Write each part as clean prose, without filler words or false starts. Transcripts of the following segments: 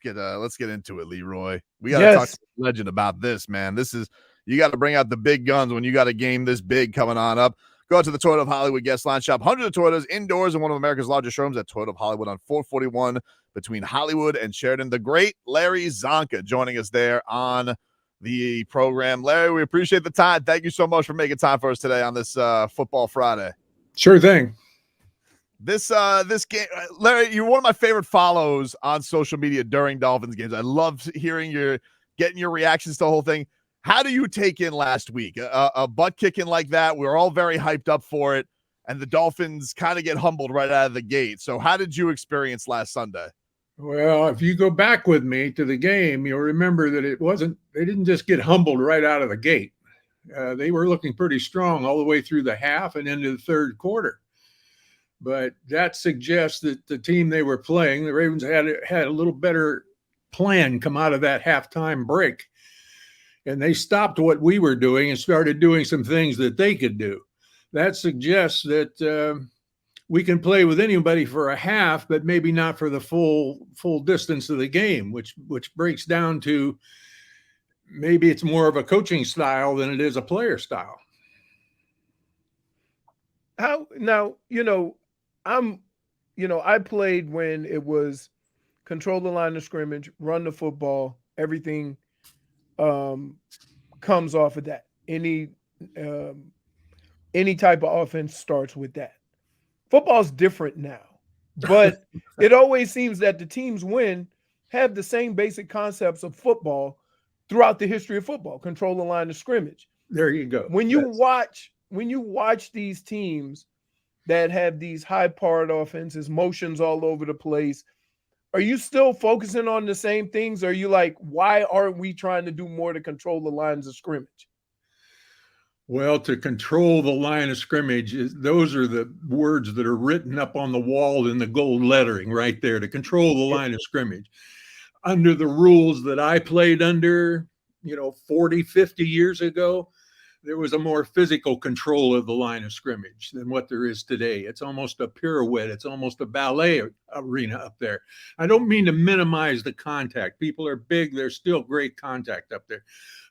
Let's get into it, Leroy. We got to talk Yes. to the legend about this, man. You got to bring out the big guns when you got a game this big coming on up. Go out to the Toyota of Hollywood guest line shop. Hundreds of Toyotas indoors in one of America's largest showrooms at Toyota of Hollywood on 441 between Hollywood and Sheridan. The great Larry Csonka joining us there on the program. Larry, we appreciate the time. Thank you so much for making time for us today on this Football Friday. Sure thing. This game, Larry, you're one of my favorite follows on social media during Dolphins games. I love getting your reactions to the whole thing. How do you take in last week a butt kicking like that? We're all very hyped up for it, and the Dolphins kind of get humbled right out of the gate. So how did you experience last Sunday? Well, if you go back with me to the game, you'll remember that they didn't just get humbled right out of the gate. They were looking pretty strong all the way through the half and into the third quarter. But that suggests that the team they were playing, the Ravens, had a little better plan come out of that halftime break. And they stopped what we were doing and started doing some things that they could do. That suggests that we can play with anybody for a half, but maybe not for the full distance of the game, which breaks down to maybe it's more of a coaching style than it is a player style. I played when it was control the line of scrimmage, run the football, everything comes off of that. Any type of offense starts with that. Football's different now, but it always seems that the teams have the same basic concepts of football throughout the history of football. Control the line of scrimmage. There you go. When you watch these teams that have these high-powered offenses, motions all over the place, are you still focusing on the same things? Or are you like, why aren't we trying to do more to control the lines of scrimmage? Well, to control the line of scrimmage, those are the words that are written up on the wall in the gold lettering right there, to control the line of scrimmage. Under the rules that I played under, 40, 50 years ago, there was a more physical control of the line of scrimmage than what there is today. It's almost a pirouette. It's almost a ballet arena up there. I don't mean to minimize the contact. People are big. There's still great contact up there.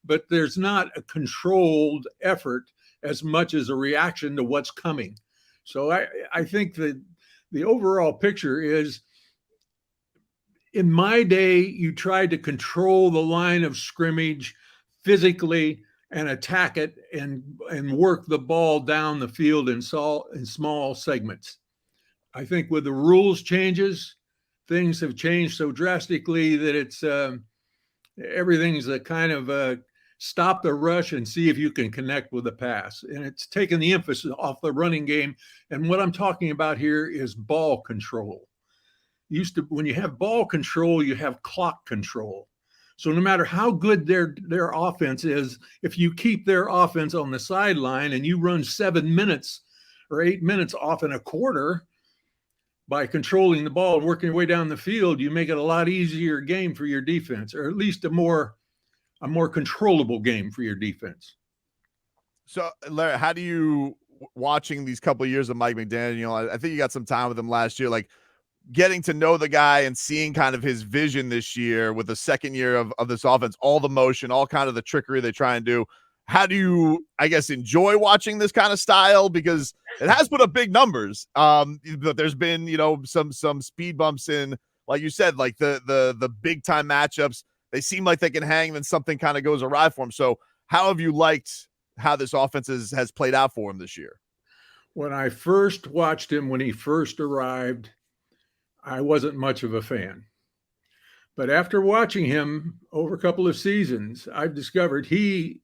But there's not a controlled effort as much as a reaction to what's coming. So I think that the overall picture is, in my day, you tried to control the line of scrimmage physically and attack it and work the ball down the field in small segments. I think with the rules changes, things have changed so drastically that it's everything's a kind of stop the rush and see if you can connect with the pass. And it's taken the emphasis off the running game. And what I'm talking about here is ball control. When you have ball control, you have clock control. So no matter how good their offense is, if you keep their offense on the sideline and you run 7 minutes or 8 minutes off in a quarter by controlling the ball and working your way down the field, you make it a lot easier game for your defense, or at least a more controllable game for your defense. So, Larry, how do you, watching these couple of years of Mike McDaniel, I think you got some time with him last year, like getting to know the guy and seeing kind of his vision this year with the second year of this offense, all the motion, all kind of the trickery they try and do. How do you, I guess, enjoy watching this kind of style? Because it has put up big numbers. But there's been, some speed bumps in, like you said, like the big time matchups. They seem like they can hang, then something kind of goes awry for them. So how have you liked how this offense has played out for him this year? When I first watched him, when he first arrived, I wasn't much of a fan. But after watching him over a couple of seasons, I've discovered he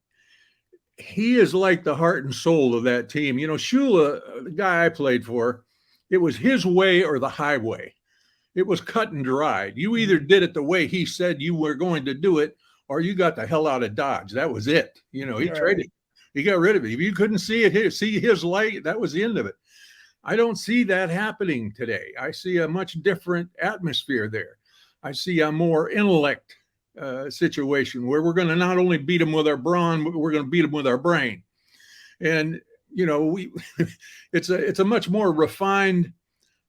is like the heart and soul of that team. Shula, the guy I played for, it was his way or the highway. It was cut and dried. You either did it the way he said you were going to do it, or you got the hell out of Dodge. That was it. He traded. He got rid of it. If you couldn't see his light, that was the end of it. I don't see that happening today. I see a much different atmosphere there. I see a more intellect situation where we're going to not only beat them with our brawn, but we're going to beat them with our brain. And, it's a much more refined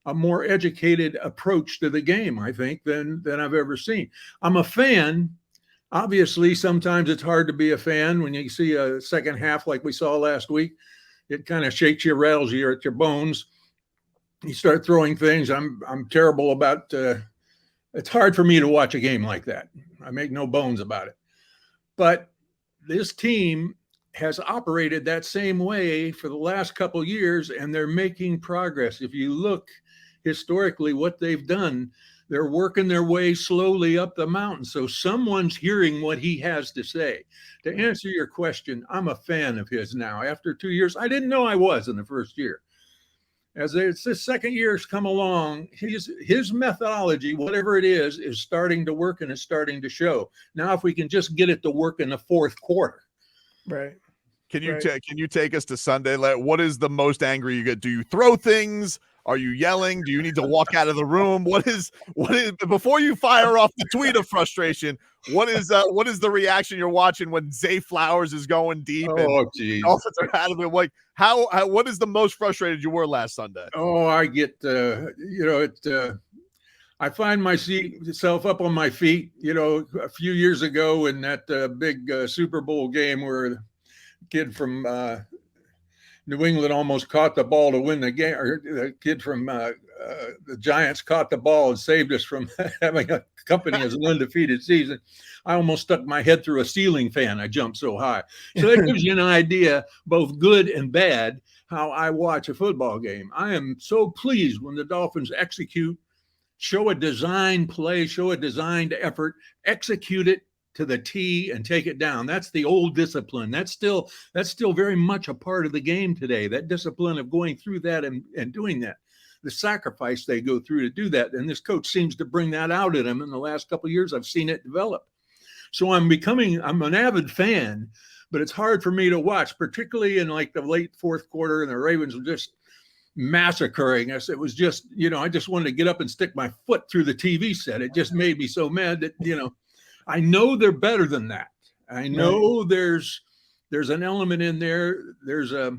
a more educated approach to the game, I think, than I've ever seen. I'm a fan. Obviously, sometimes it's hard to be a fan when you see a second half like we saw last week. It kind of shakes you, rattles you at your bones. You start throwing things. I'm terrible about. It's hard for me to watch a game like that. I make no bones about it. But this team has operated that same way for the last couple of years, and they're making progress. If you look historically what they've done, they're working their way slowly up the mountain. So someone's hearing what he has to say. To answer your question, I'm a fan of his now. After 2 years, I didn't know I was in the first year. As the second year's come along, his methodology, whatever it is starting to work and is starting to show. Now, if we can just get it to work in the fourth quarter. Right. Can you take us to Sunday? What is the most angry you get? Do you throw things? Are you yelling? Do you need to walk out of the room? What is before you fire off the tweet of frustration? What is the reaction you're watching when Zay Flowers is going deep and geez. Dolphins are out of it? Like what is the most frustrated you were last Sunday? Oh, I get I find myself up on my feet. A few years ago in that big Super Bowl game where the kid from New England almost caught the ball to win the game, or the kid from the Giants caught the ball and saved us from having a company as an undefeated season. I almost stuck my head through a ceiling fan. I jumped so high. So that gives you an idea, both good and bad, how I watch a football game. I am so pleased when the Dolphins execute, show a designed play, show a designed effort, execute it to the T and take it down. That's the old discipline. That's still very much a part of the game today. That discipline of going through that and doing that, the sacrifice they go through to do that. And this coach seems to bring that out in them in the last couple of years. I've seen it develop. So I'm an avid fan, but it's hard for me to watch, particularly in like the late fourth quarter, and the Ravens were just massacring us. It was just, I just wanted to get up and stick my foot through the TV set. It just made me so mad that, I know they're better than that. I know there's an element in there. There's a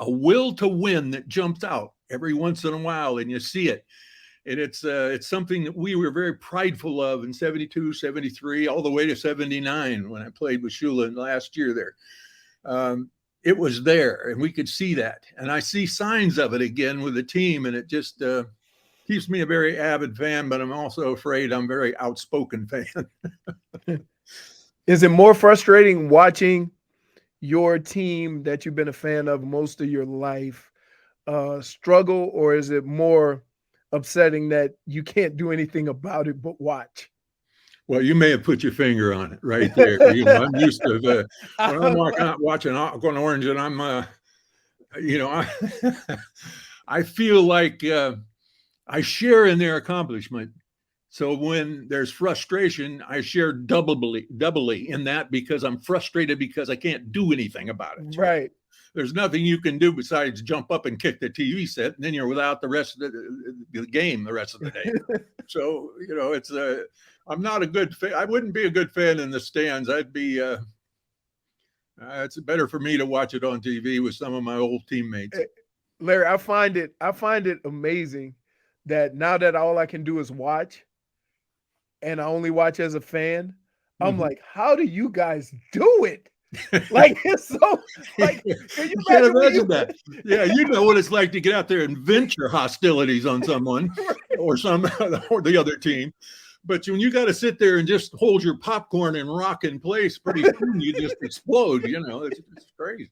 will to win that jumps out every once in a while, and you see it. And it's something that we were very prideful of in 72, 73, all the way to 79 when I played with Shula last year there. It was there, and we could see that. And I see signs of it again with the team, and it just keeps me a very avid fan, but I'm also afraid I'm a very outspoken fan. Is it more frustrating watching your team that you've been a fan of most of your life struggle, or is it more upsetting that you can't do anything about it but watch? Well, you may have put your finger on it right there. I'm used to when I'm watching Aqua Orange, and I'm, I feel like I share in their accomplishment. So when there's frustration, I share doubly in that, because I'm frustrated because I can't do anything about it. Right. There's nothing you can do besides jump up and kick the TV set, and then you're without the rest of the game the rest of the day. So, it's I'm not a good fan. I wouldn't be a good fan in the stands. I'd be, it's better for me to watch it on TV with some of my old teammates. Larry, I find it amazing that now that all I can do is watch, and I only watch as a fan, I'm like, how do you guys do it? Like, it's so like, can you can't imagine that? Yeah, you know what it's like to get out there and venture hostilities on someone or the other team. But when you got to sit there and just hold your popcorn and rock in place, pretty soon you just explode. It's crazy.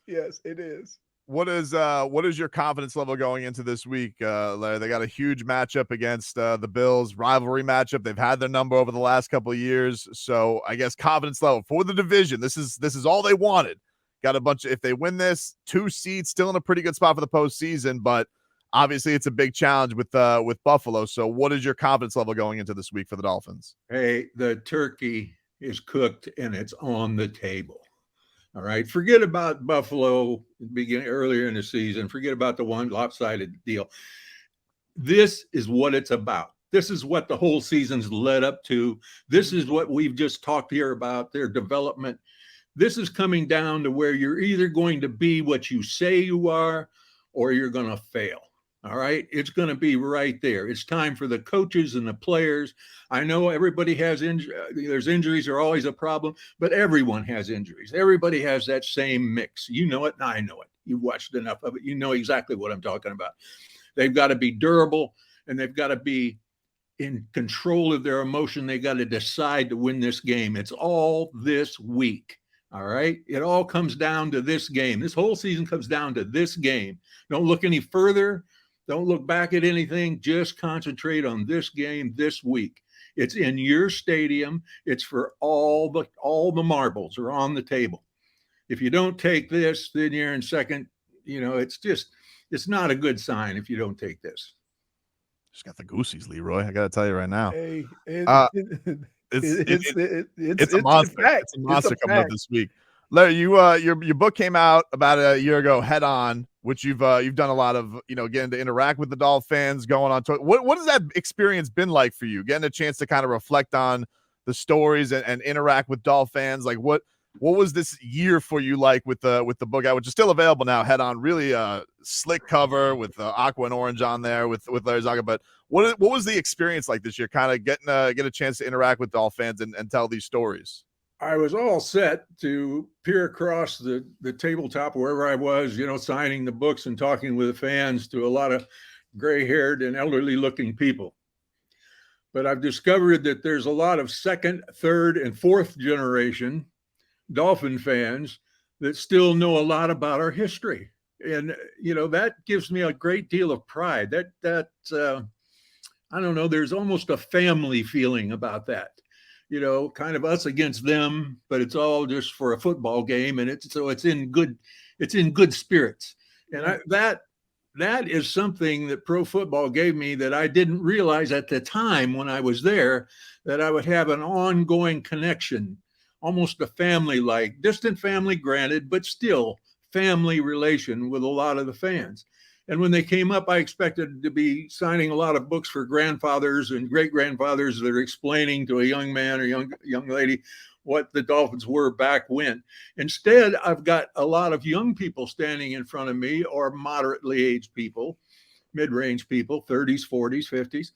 Yes, it is. What is your confidence level going into this week, Larry? They got a huge matchup against the Bills, rivalry matchup. They've had their number over the last couple of years. So I guess confidence level for the division. This is all they wanted. Got a bunch of, if they win this, 2 seeds, still in a pretty good spot for the postseason, but obviously it's a big challenge with Buffalo. So what is your confidence level going into this week for the Dolphins? Hey, the turkey is cooked and it's on the table. All right. Forget about Buffalo beginning earlier in the season. Forget about the one lopsided deal. This is what it's about. This is what the whole season's led up to. This is what we've just talked here about, their development. This is coming down to where you're either going to be what you say you are, or you're going to fail. All right. It's going to be right there. It's time for the coaches and the players. I know everybody has there's injuries are always a problem, but everyone has injuries. Everybody has that same mix. You know it, and I know it. You've watched enough of it. You know exactly what I'm talking about. They've got to be durable, and they've got to be in control of their emotion. They got to decide to win this game. It's all this week. All right. It all comes down to this game. This whole season comes down to this game. Don't look any further. Don't look back at anything. Just concentrate on this game this week. It's in your stadium. It's for all the marbles are on the table. If you don't take this, then you're in second. It's not a good sign if you don't take this. Just got the goosies, Leroy. I got to tell you right now. Hey, it's a monster. It's a monster coming up this week. Larry, your book came out about a year ago, Head On, which you've done a lot of, getting to interact with the Dolphins, going on tour. What has that experience been like for you? Getting a chance to kind of reflect on the stories and interact with Dolphins. Like what was this year for you like with the book out, which is still available now? Head On, really slick cover with aqua and orange on there with Larry Csonka. But what was the experience like this year? Kind of get a chance to interact with Dolphins and tell these stories. I was all set to peer across the tabletop wherever I was, signing the books and talking with the fans to a lot of gray-haired and elderly-looking people. But I've discovered that there's a lot of second, third, and fourth generation Dolphin fans that still know a lot about our history. And, that gives me a great deal of pride. That I don't know, there's almost a family feeling about that. Kind of us against them, but it's all just for a football game, and it's in good spirits. And that is something that pro football gave me that I didn't realize at the time when I was there, that I would have an ongoing connection, almost a family-like, distant family granted, but still family relation with a lot of the fans. And when they came up, I expected to be signing a lot of books for grandfathers and great-grandfathers that are explaining to a young man or young lady what the Dolphins were back when. Instead, I've got a lot of young people standing in front of me, or moderately aged people, mid-range people, 30s, 40s, 50s,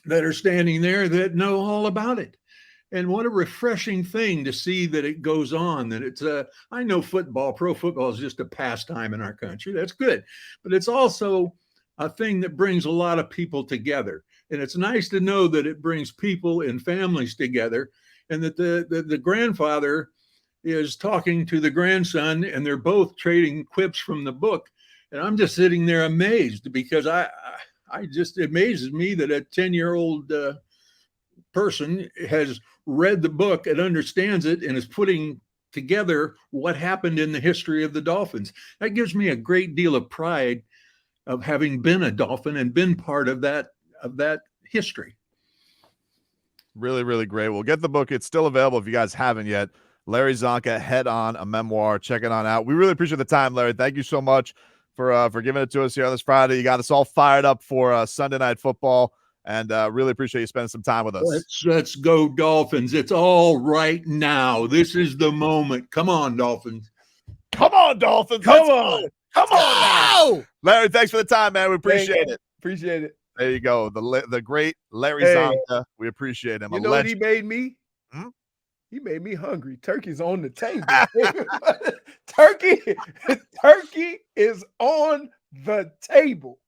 that are standing there that know all about it. And what a refreshing thing to see that it goes on, that it's I know pro football is just a pastime in our country. That's good. But it's also a thing that brings a lot of people together. And it's nice to know that it brings people and families together, and that the grandfather is talking to the grandson, and they're both trading quips from the book. And I'm just sitting there amazed, because I just, it amazes me that a 10-year-old person has read the book and understands it and is putting together what happened in the history of the Dolphins. That gives me a great deal of pride of having been a Dolphin and been part of that history. Really, really great. We'll get the book. It's still available if you guys haven't yet. Larry Csonka, Head On, a memoir. Check it on out. We really appreciate the time, Larry. Thank you so much for giving it to us here on this Friday. You got us all fired up for Sunday Night Football. And really appreciate you spending some time with us. Let's go Dolphins. It's all right now. This is the moment. Come on, Dolphins. Come on, Dolphins. Come on. Come on now. Larry, thanks for the time, man. We appreciate it. Appreciate it. There you go. The great Larry Csonka. We appreciate him. You know what he made me? He made me hungry. Turkey's on the table. Turkey is on the table.